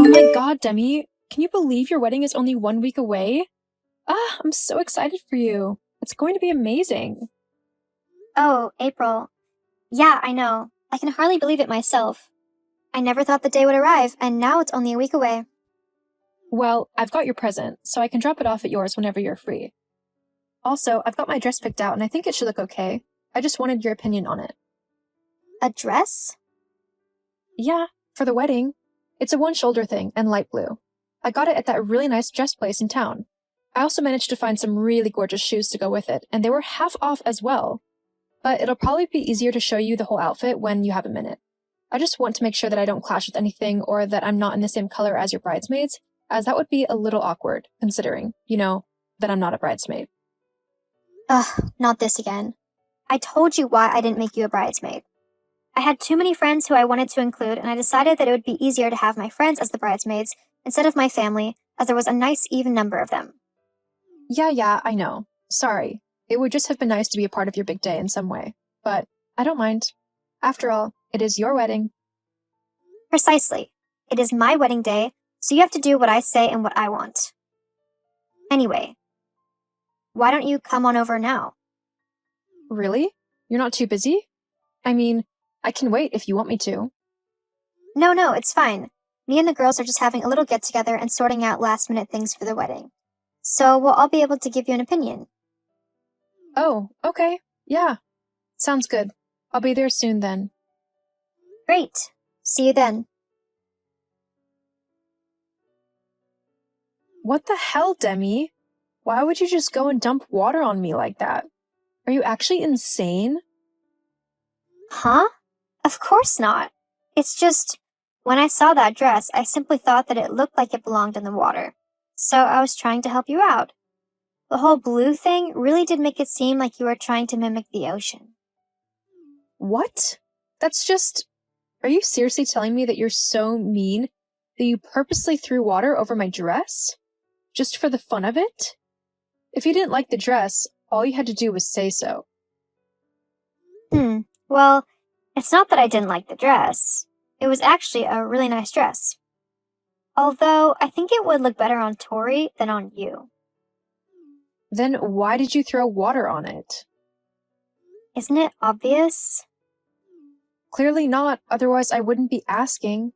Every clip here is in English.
Oh my god, Demi, can you believe your wedding is only 1 week away? Ah, I'm so excited for you. It's going to be amazing. Oh, April. Yeah, I know. I can hardly believe it myself. I never thought the day would arrive, and now it's only a week away. Well, I've got your present, so I can drop it off at yours whenever you're free. Also, I've got my dress picked out and I think it should look okay. I just wanted your opinion on it. A dress? Yeah, for the wedding. It's a one-shoulder thing and light blue. I got it at that really nice dress place in town. I also managed to find some really gorgeous shoes to go with it, and they were half off as well. But it'll probably be easier to show you the whole outfit when you have a minute. I just want to make sure that I don't clash with anything or that I'm not in the same color as your bridesmaids, as that would be a little awkward, considering, that I'm not a bridesmaid. Ugh, not this again. I told you why I didn't make you a bridesmaid. I had too many friends who I wanted to include, and I decided that it would be easier to have my friends as the bridesmaids instead of my family, as there was a nice even number of them. Yeah, I know. Sorry. It would just have been nice to be a part of your big day in some way. But I don't mind. After all, it is your wedding. Precisely. It is my wedding day, so you have to do what I say and what I want. Anyway, why don't you come on over now? Really? You're not too busy? I mean, I can wait if you want me to. No, it's fine. Me and the girls are just having a little get-together and sorting out last-minute things for the wedding. So we'll all be able to give you an opinion. Oh, okay. Yeah. Sounds good. I'll be there soon then. Great. See you then. What the hell, Demi? Why would you just go and dump water on me like that? Are you actually insane? Huh? Of course not. It's just, when I saw that dress, I simply thought that it looked like it belonged in the water. So I was trying to help you out. The whole blue thing really did make it seem like you were trying to mimic the ocean. What? That's just... Are you seriously telling me that you're so mean that you purposely threw water over my dress? Just for the fun of it? If you didn't like the dress, all you had to do was say so. Well, it's not that I didn't like the dress. It was actually a really nice dress. Although, I think it would look better on Tori than on you. Then why did you throw water on it? Isn't it obvious? Clearly not, otherwise I wouldn't be asking.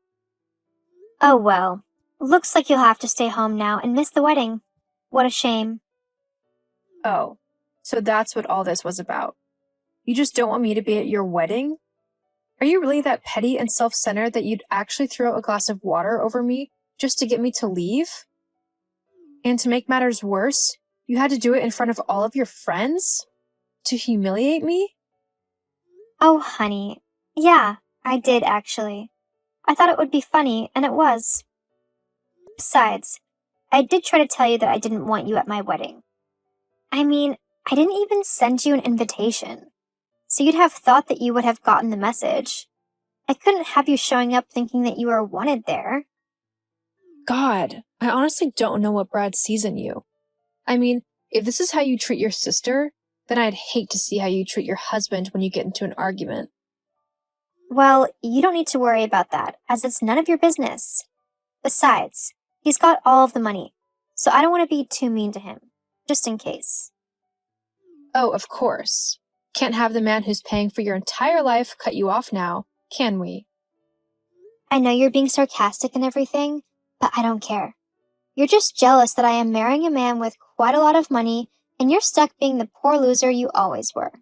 Oh well. Looks like you'll have to stay home now and miss the wedding. What a shame. Oh, so that's what all this was about. You just don't want me to be at your wedding? Are you really that petty and self-centered that you'd actually throw a glass of water over me just to get me to leave? And to make matters worse, you had to do it in front of all of your friends? To humiliate me? Oh, honey. Yeah, I did actually. I thought it would be funny, and it was. Besides, I did try to tell you that I didn't want you at my wedding. I mean, I didn't even send you an invitation. So you'd have thought that you would have gotten the message. I couldn't have you showing up thinking that you were wanted there. God, I honestly don't know what Brad sees in you. I mean, if this is how you treat your sister, then I'd hate to see how you treat your husband when you get into an argument. Well, you don't need to worry about that, as it's none of your business. Besides, he's got all of the money, so I don't want to be too mean to him, just in case. Oh, of course. Can't have the man who's paying for your entire life cut you off now, can we? I know you're being sarcastic and everything, but I don't care. You're just jealous that I am marrying a man with quite a lot of money, and you're stuck being the poor loser you always were.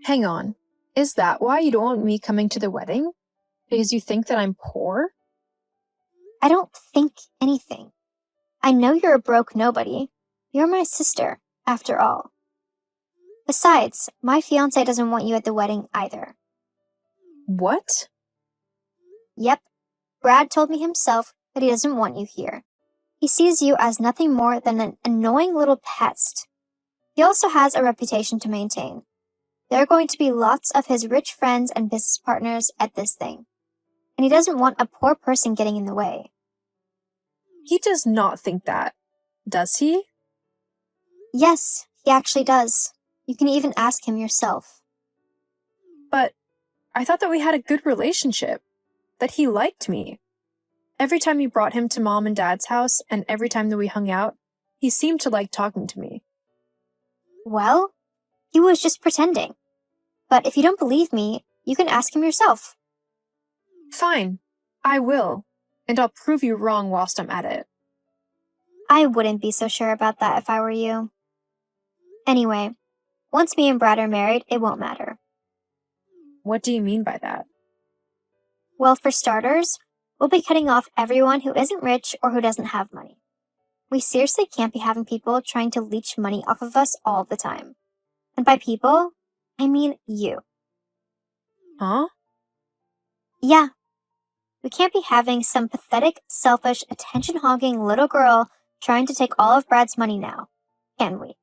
Hang on. Is that why you don't want me coming to the wedding? Because you think that I'm poor? I don't think anything. I know you're a broke nobody. You're my sister, after all. Besides, my fiancé doesn't want you at the wedding either. What? Yep. Brad told me himself that he doesn't want you here. He sees you as nothing more than an annoying little pest. He also has a reputation to maintain. There are going to be lots of his rich friends and business partners at this thing. And he doesn't want a poor person getting in the way. He does not think that, does he? Yes, he actually does. You can even ask him yourself. But I thought that we had a good relationship, that he liked me. Every time you brought him to Mom and Dad's house, and every time that we hung out, he seemed to like talking to me. Well, he was just pretending. But if you don't believe me, you can ask him yourself. Fine, I will, and I'll prove you wrong whilst I'm at it. I wouldn't be so sure about that if I were you. Anyway, once me and Brad are married, it won't matter. What do you mean by that? Well, for starters, we'll be cutting off everyone who isn't rich or who doesn't have money. We seriously can't be having people trying to leech money off of us all the time. And by people, I mean you. Huh? Yeah. We can't be having some pathetic, selfish, attention-hogging little girl trying to take all of Brad's money now, can we?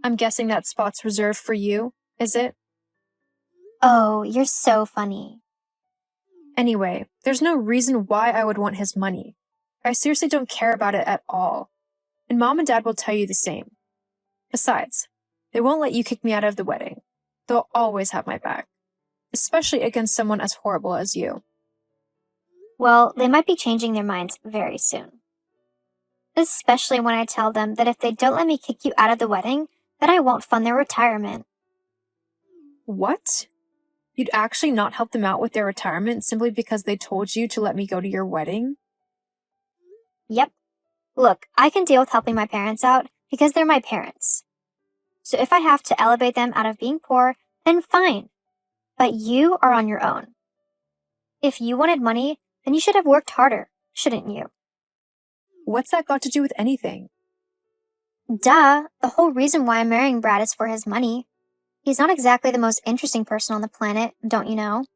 I'm guessing that spot's reserved for you, is it? Oh, you're so funny. Anyway, there's no reason why I would want his money. I seriously don't care about it at all. And Mom and Dad will tell you the same. Besides, they won't let you kick me out of the wedding. They'll always have my back. Especially against someone as horrible as you. Well, they might be changing their minds very soon. Especially when I tell them that if they don't let me kick you out of the wedding, then I won't fund their retirement. What? You'd actually not help them out with their retirement simply because they told you to let me go to your wedding? Yep. Look, I can deal with helping my parents out because they're my parents. So if I have to elevate them out of being poor, then fine. But you are on your own. If you wanted money, then you should have worked harder, shouldn't you? What's that got to do with anything? Duh, the whole reason why I'm marrying Brad is for his money. He's not exactly the most interesting person on the planet, don't you know?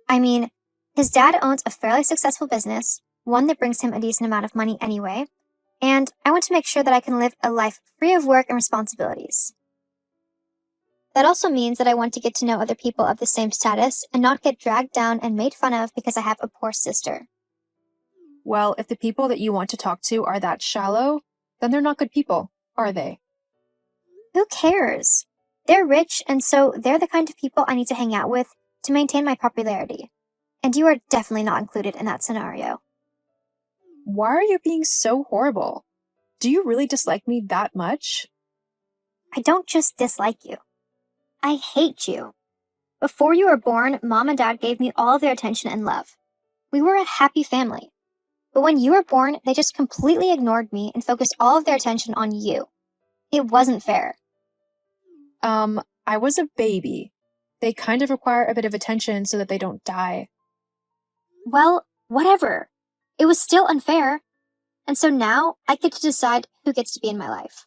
I mean, his dad owns a fairly successful business, one that brings him a decent amount of money anyway, and I want to make sure that I can live a life free of work and responsibilities. That also means that I want to get to know other people of the same status and not get dragged down and made fun of because I have a poor sister. Well, if the people that you want to talk to are that shallow, then they're not good people, are they? Who cares? They're rich, and so they're the kind of people I need to hang out with to maintain my popularity. And you are definitely not included in that scenario. Why are you being so horrible? Do you really dislike me that much? I don't just dislike you. I hate you. Before you were born, Mom and Dad gave me all of their attention and love. We were a happy family. But when you were born, they just completely ignored me and focused all of their attention on you. It wasn't fair. I was a baby. They kind of require a bit of attention so that they don't die. Well, whatever. It was still unfair. And so now I get to decide who gets to be in my life.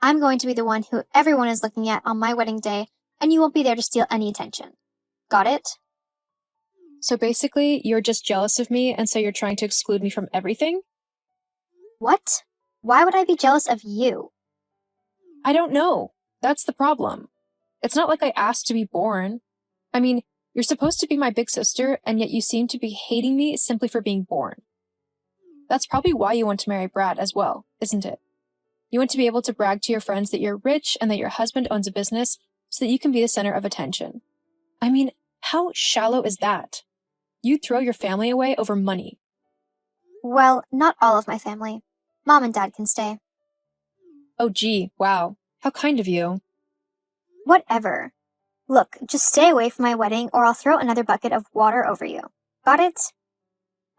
I'm going to be the one who everyone is looking at on my wedding day, and you won't be there to steal any attention. Got it? So basically, you're just jealous of me, and so you're trying to exclude me from everything? What? Why would I be jealous of you? I don't know. That's the problem. It's not like I asked to be born. I mean, you're supposed to be my big sister, and yet you seem to be hating me simply for being born. That's probably why you want to marry Brad as well, isn't it? You want to be able to brag to your friends that you're rich and that your husband owns a business so that you can be the center of attention. I mean, how shallow is that? You'd throw your family away over money. Well, not all of my family. Mom and Dad can stay. Oh gee, wow. How kind of you. Whatever. Look, just stay away from my wedding or I'll throw another bucket of water over you. Got it?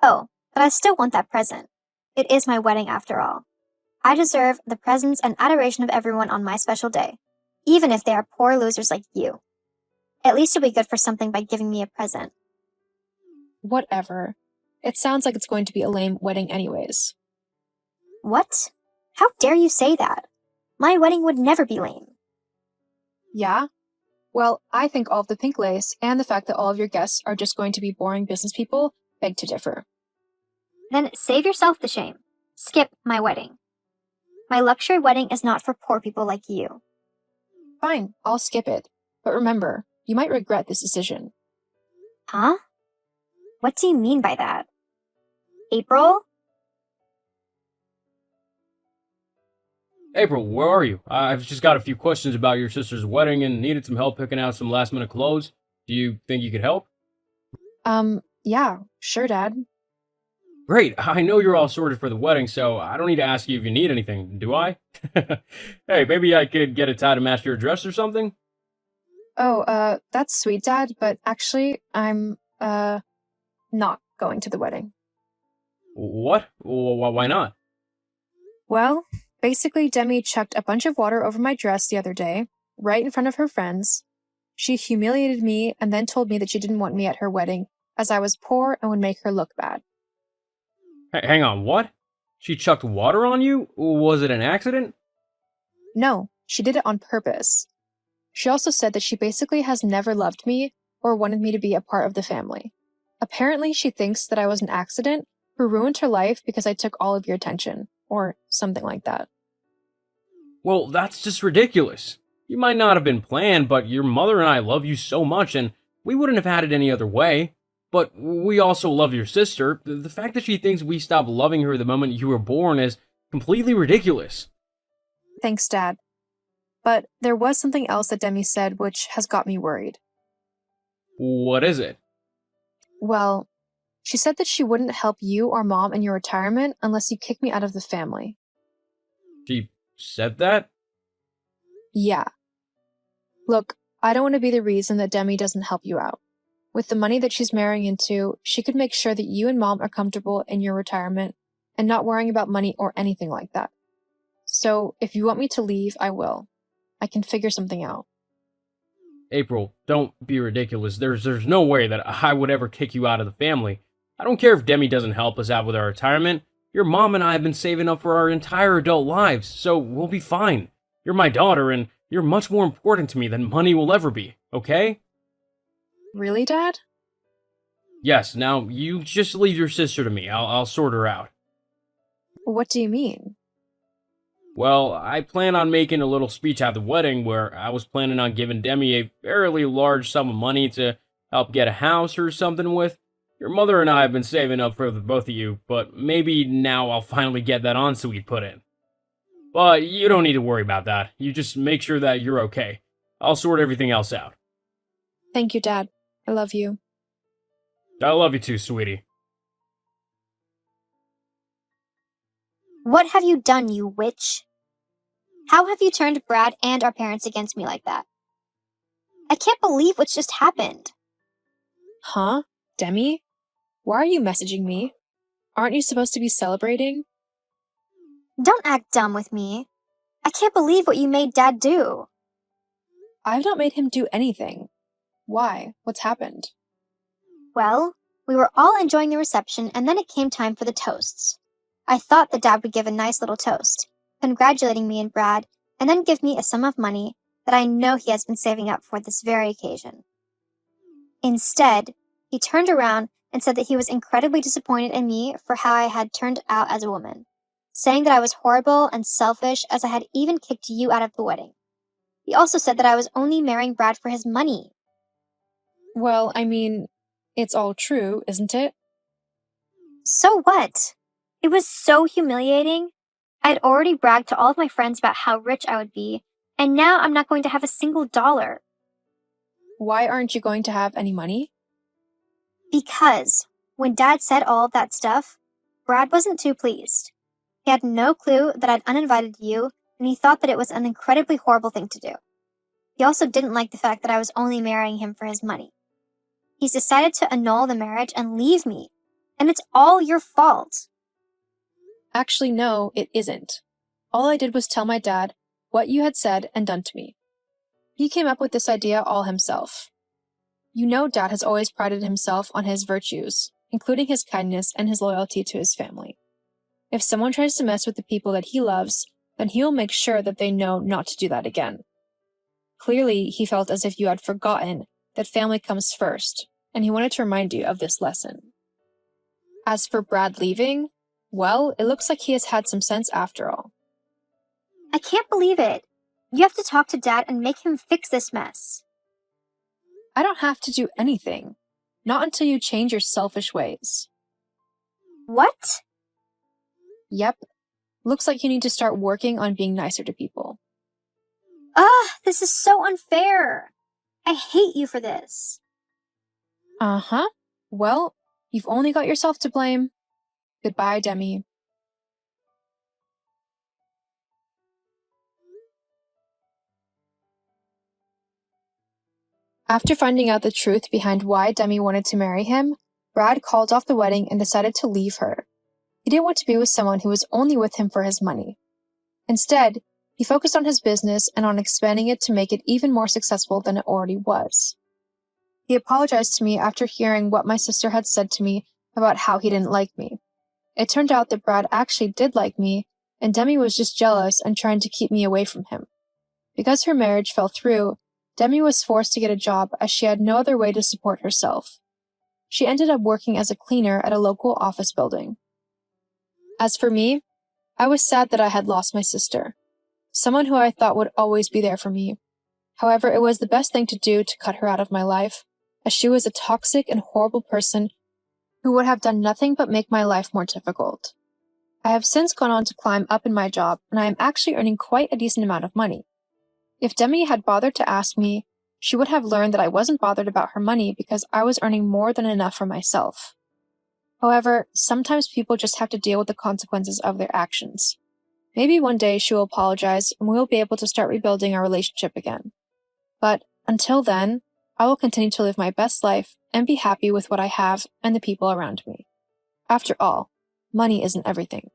Oh, but I still want that present. It is my wedding after all. I deserve the presence and adoration of everyone on my special day, even if they are poor losers like you. At least you'll be good for something by giving me a present. Whatever. It sounds like it's going to be a lame wedding anyways. What? How dare you say that? My wedding would never be lame. Yeah? Well, I think all of the pink lace and the fact that all of your guests are just going to be boring business people beg to differ. Then save yourself the shame. Skip my wedding. My luxury wedding is not for poor people like you. Fine, I'll skip it. But remember, you might regret this decision. Huh? What do you mean by that? April? April, where are you? I've just got a few questions about your sister's wedding and needed some help picking out some last minute clothes. Do you think you could help? Yeah, sure, Dad. Great. I know you're all sorted for the wedding, so I don't need to ask you if you need anything, do I? Hey, maybe I could get a tie to match your dress or something? Oh, that's sweet, Dad, but actually, I'm not going to the wedding. What? Why not? Well, basically, Demi chucked a bunch of water over my dress the other day, right in front of her friends. She humiliated me and then told me that she didn't want me at her wedding, as I was poor and would make her look bad. Hang on, what? She chucked water on you? Was it an accident? No, she did it on purpose. She also said that she basically has never loved me or wanted me to be a part of the family. Apparently, she thinks that I was an accident who ruined her life because I took all of your attention, or something like that. Well, that's just ridiculous. You might not have been planned, but your mother and I love you so much, and we wouldn't have had it any other way. But we also love your sister. The fact that she thinks we stopped loving her the moment you were born is completely ridiculous. Thanks, Dad. But there was something else that Demi said which has got me worried. What is it? Well, she said that she wouldn't help you or Mom in your retirement unless you kick me out of the family. She said that? Yeah. Look, I don't want to be the reason that Demi doesn't help you out. With the money that she's marrying into, she could make sure that you and Mom are comfortable in your retirement and not worrying about money or anything like that. So, if you want me to leave, I will. I can figure something out. April, don't be ridiculous. There's no way that I would ever kick you out of the family. I don't care if Demi doesn't help us out with our retirement. Your mom and I have been saving up for our entire adult lives, so we'll be fine. You're my daughter, and you're much more important to me than money will ever be, okay? Really, Dad? Yes, now you just leave your sister to me. I'll sort her out. What do you mean? Well, I plan on making a little speech at the wedding where I was planning on giving Demi a fairly large sum of money to help get a house or something with. Your mother and I have been saving up for the both of you, but maybe now I'll finally get that ensuite put in. But you don't need to worry about that. You just make sure that you're okay. I'll sort everything else out. Thank you, Dad. I love you. I love you too, sweetie. What have you done, you witch? How have you turned Brad and our parents against me like that? I can't believe what's just happened. Huh? Demi? Why are you messaging me? Aren't you supposed to be celebrating? Don't act dumb with me. I can't believe what you made Dad do. I've not made him do anything. Why? What's happened? Well, we were all enjoying the reception, and then it came time for the toasts. I thought that Dad would give a nice little toast, congratulating me and Brad, and then give me a sum of money that I know he has been saving up for this very occasion. Instead, he turned around and said that he was incredibly disappointed in me for how I had turned out as a woman, saying that I was horrible and selfish as I had even kicked you out of the wedding. He also said that I was only marrying Brad for his money. Well, I mean, it's all true, isn't it? So what? It was so humiliating. I'd already bragged to all of my friends about how rich I would be, and now I'm not going to have a single dollar. Why aren't you going to have any money? Because when Dad said all of that stuff, Brad wasn't too pleased. He had no clue that I'd uninvited you, and he thought that it was an incredibly horrible thing to do. He also didn't like the fact that I was only marrying him for his money. He's decided to annul the marriage and leave me, and it's all your fault. Actually, no, it isn't. All I did was tell my dad what you had said and done to me. He came up with this idea all himself. You know Dad has always prided himself on his virtues, including his kindness and his loyalty to his family. If someone tries to mess with the people that he loves, then he will make sure that they know not to do that again. Clearly, he felt as if you had forgotten that family comes first, and he wanted to remind you of this lesson. As for Brad leaving, well, it looks like he has had some sense after all. I can't believe it. You have to talk to Dad and make him fix this mess. I don't have to do anything. Not until you change your selfish ways. What? Yep. Looks like you need to start working on being nicer to people. Ugh, this is so unfair. I hate you for this. Uh-huh. Well, you've only got yourself to blame. Goodbye, Demi. After finding out the truth behind why Demi wanted to marry him, Brad called off the wedding and decided to leave her. He didn't want to be with someone who was only with him for his money. Instead, he focused on his business and on expanding it to make it even more successful than it already was. He apologized to me after hearing what my sister had said to me about how he didn't like me. It turned out that Brad actually did like me, and Demi was just jealous and trying to keep me away from him. Because her marriage fell through, Demi was forced to get a job as she had no other way to support herself. She ended up working as a cleaner at a local office building. As for me, I was sad that I had lost my sister, someone who I thought would always be there for me. However, it was the best thing to do to cut her out of my life, as she was a toxic and horrible person who would have done nothing but make my life more difficult. I have since gone on to climb up in my job, and I am actually earning quite a decent amount of money. If Demi had bothered to ask me, she would have learned that I wasn't bothered about her money because I was earning more than enough for myself. However, sometimes people just have to deal with the consequences of their actions. Maybe one day she will apologize and we will be able to start rebuilding our relationship again. But until then, I will continue to live my best life and be happy with what I have and the people around me. After all, money isn't everything.